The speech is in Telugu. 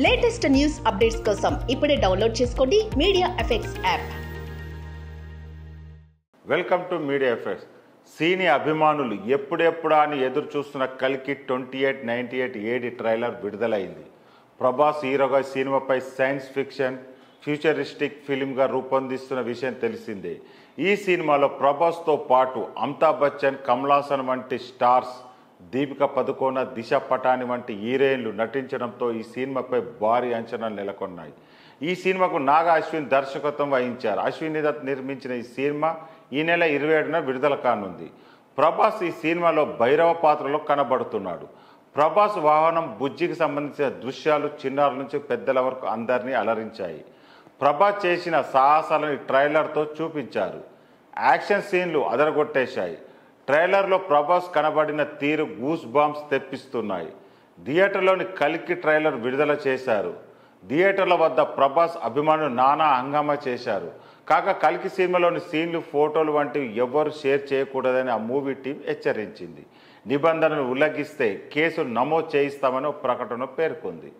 లేటెస్ట్ న్యూస్ అప్డేట్స్ కోసం ఇప్పుడే డౌన్లోడ్ చేసుకోండి media effects app. Welcome to media effects. సినీ అభిమానులు ఎప్పుడెప్పుడా అని ఎదురు చూస్తున్న కల్కి 2898 ఏడి ట్రైలర్ విడుదలైంది. ప్రభాస్ హీరోగా సినిమాపై సైన్స్ ఫిక్షన్ ఫ్యూచరిస్టిక్ ఫిల్మ్గా రూపొందిస్తున్న విషయం తెలిసిందే. ఈ సినిమాలో ప్రభాస్తో పాటు అమితాబ్ బచ్చన్, కమల్ హాసన్ వంటి స్టార్స్, దీపిక పదుకోన, దిశ పటాని వంటి హీరోయిన్లు నటించడంతో ఈ సినిమాపై భారీ అంచనాలు నెలకొన్నాయి. ఈ సినిమాకు నాగా అశ్విన్ దర్శకత్వం వహించారు. అశ్విన్ దత్ నిర్మించిన ఈ సినిమా ఈ నెల 27న విడుదల కానుంది. ప్రభాస్ ఈ సినిమాలో భైరవ పాత్రలో కనబడుతున్నాడు. ప్రభాస్ వాహనం బుజ్జికి సంబంధించిన దృశ్యాలు చిన్నారుల నుంచి పెద్దల వరకు అందరినీ అలరించాయి. ప్రభాస్ చేసిన సాహసాలను ట్రైలర్తో చూపించారు. యాక్షన్ సీన్లు అదరగొట్టేశాయి. ట్రైలర్లో ప్రభాస్ కనబడిన తీరు గూస్ బాంబ్స్ తెప్పిస్తున్నాయి. థియేటర్లోని కల్కి ట్రైలర్ విడుదల చేశారు. థియేటర్ల వద్ద ప్రభాస్ అభిమానులు నానా హంగామా చేశారు. కాగా కల్కి సినిమాలోని సీన్లు, ఫోటోలు వంటివి ఎవ్వరూ షేర్ చేయకూడదని ఆ మూవీ టీం హెచ్చరించింది. నిబంధనలు ఉల్లంఘిస్తే కేసు నమోదు చేయిస్తామని ఒక ప్రకటన పేర్కొంది.